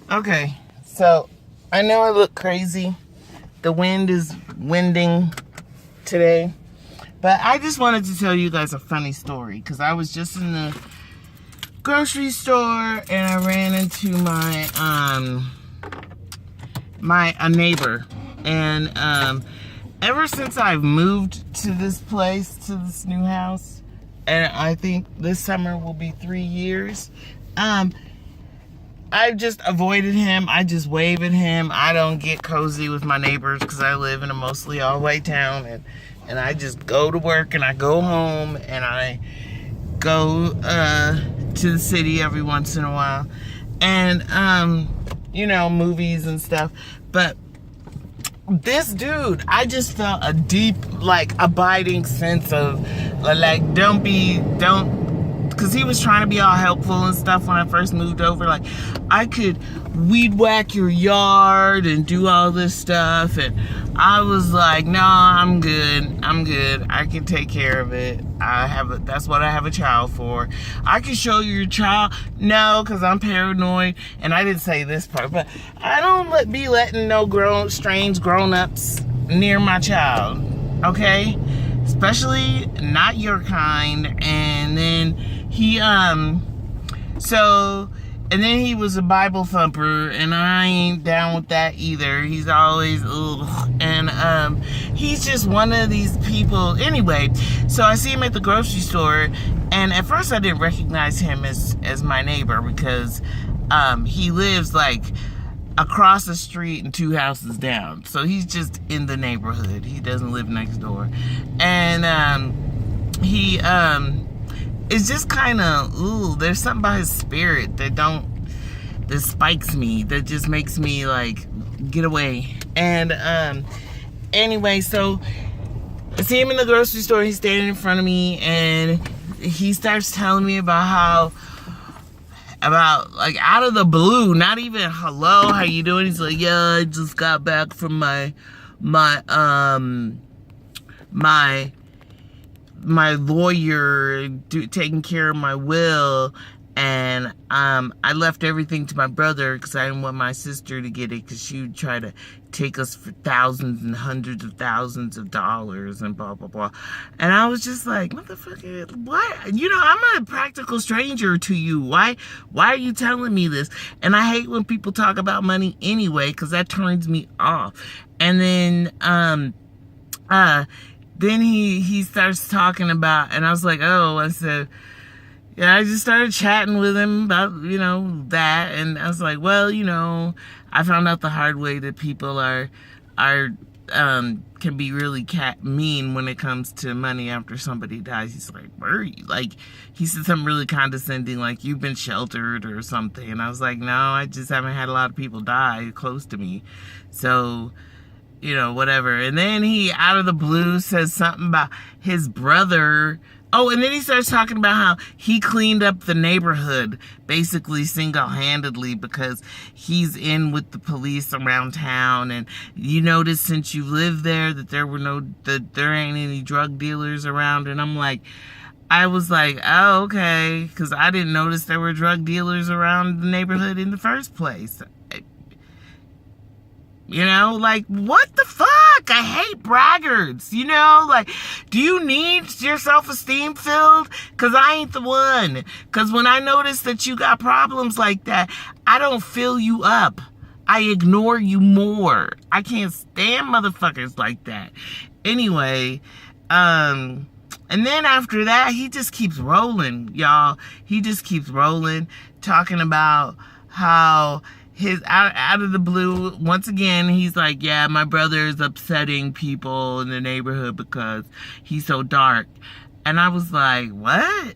Okay, so I know I look crazy. The wind is winding today. But I just wanted to tell you guys a funny story. Because I was just in the grocery store and I ran into a neighbor. And ever since I've moved to this place, to this new house, and I think this summer will be 3 years, I've just avoided him. I just wave at him. I don't get cozy with my neighbors because I live in a mostly all-white town, and I just go to work and I go home and I go to the city every once in a while, and movies and stuff. But this dude, I just felt a deep, abiding sense of because he was trying to be all helpful and stuff when I first moved over. Like, I could weed whack your yard and do all this stuff. And I was like, no, I'm good. I can take care of it. That's what I have a child for. I can show you your child. No, because I'm paranoid. And I didn't say this part, but I don't be letting no strange grown-ups near my child. Okay? Especially not your kind. And then he he was a Bible thumper, and I ain't down with that either. He's always and he's just one of these people. Anyway, so I see him at the grocery store, and at first I didn't recognize him as my neighbor because he lives across the street and 2 houses down. So he's just in the neighborhood. He doesn't live next door. And he it's just kind of, there's something about his spirit that spikes me, that just makes me get away. And anyway, so I see him in the grocery store. He's standing in front of me, and he starts telling me about out of the blue, not even hello, how you doing? He's like, yeah, I just got back from my lawyer taking care of my will, and I left everything to my brother because I didn't want my sister to get it because she would try to take us for thousands and hundreds of thousands of dollars and blah blah blah. And I was just like, motherfucker, why? I'm a practical stranger to you. Why are you telling me this? And I hate when people talk about money anyway, because that turns me off. And then then he starts talking about, and I was like, oh, I said, yeah, I just started chatting with him about, that. And I was like, well, I found out the hard way that people can be really mean when it comes to money after somebody dies. He's like, where are you? He said something really condescending, like, you've been sheltered or something. And I was like, no, I just haven't had a lot of people die close to me. So, whatever. And then he, out of the blue, says something about his brother. Oh, and then he starts talking about how he cleaned up the neighborhood, basically single-handedly, because he's in with the police around town. And you notice since you lived there that there ain't any drug dealers around. And I was like, oh, okay, because I didn't notice there were drug dealers around the neighborhood in the first place. What the fuck? I hate braggarts, do you need your self-esteem filled? Because I ain't the one. Because when I notice that you got problems like that, I don't fill you up. I ignore you more. I can't stand motherfuckers like that. Anyway, and then after that, he just keeps rolling, y'all. He just keeps rolling, talking about how out of the blue, once again, he's like, yeah, my brother is upsetting people in the neighborhood because he's so dark. And I was like, what?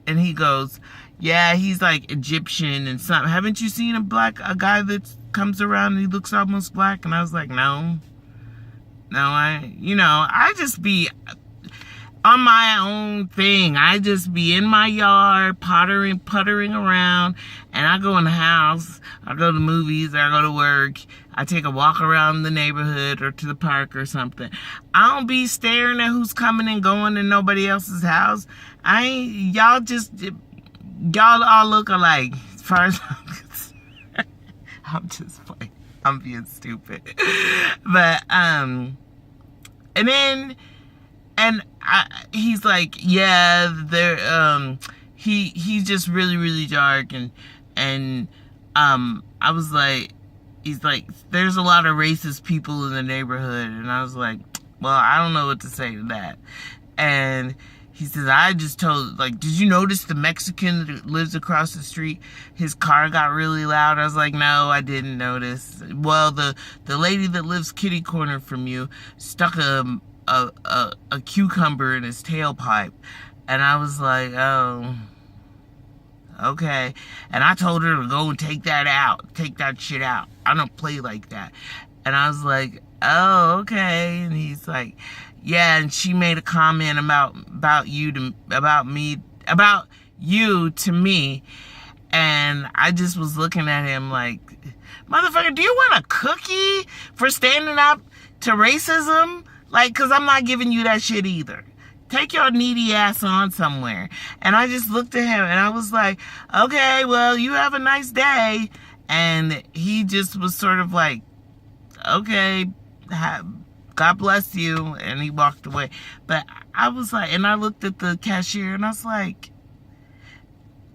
And he goes, yeah, he's Egyptian and something. Haven't you seen a guy that comes around and he looks almost black? And I was like, no, I just be on my own thing. I just be in my yard, puttering around, and I go in the house, I go to movies, I go to work, I take a walk around the neighborhood or to the park or something. I don't be staring at who's coming and going in nobody else's house. Y'all all look alike as far as I'm concerned. I'm just playing. I'm being stupid. But, and then, he's like, yeah, he's just really, really dark. And I was like, he's like, there's a lot of racist people in the neighborhood. And I was like, well, I don't know what to say to that. And he says, I just told, like, did you notice the Mexican that lives across the street? His car got really loud. I was like, no, I didn't notice. Well, the lady that lives kitty corner from you stuck a cucumber in his tailpipe. And I was like, oh, okay. And I told her to go and take that shit out. I don't play like that. And I was like, oh, okay. And he's like, yeah, and she made a comment about you to me, and I just was looking at him like, motherfucker, do you want a cookie for standing up to racism? Like, cause I'm not giving you that shit either. Take your needy ass on somewhere. And I just looked at him and I was like, okay, well, you have a nice day. And he just was sort of like, okay, God bless you, and he walked away. But I was like, and I looked at the cashier, and I was like,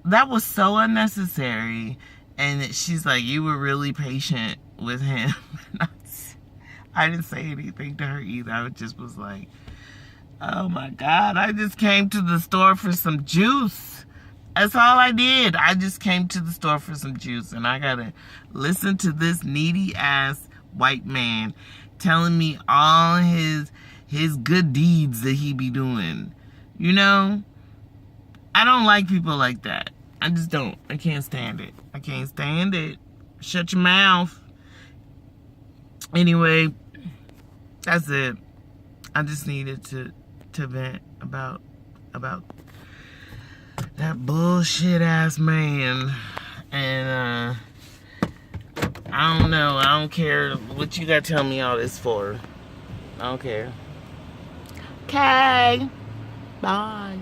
that was so unnecessary. And she's like, you were really patient with him. I didn't say anything to her either. I just was like, oh my God, I just came to the store for some juice. That's all I did. I just came to the store for some juice, and I gotta listen to this needy ass white man telling me all his good deeds that he be doing. You know? I don't like people like that. I just don't. I can't stand it. I can't stand it. Shut your mouth. Anyway, that's it. I just needed to vent about that bullshit ass man. And I don't know. I don't care what you gotta tell me all this for. I don't care. Okay. Bye.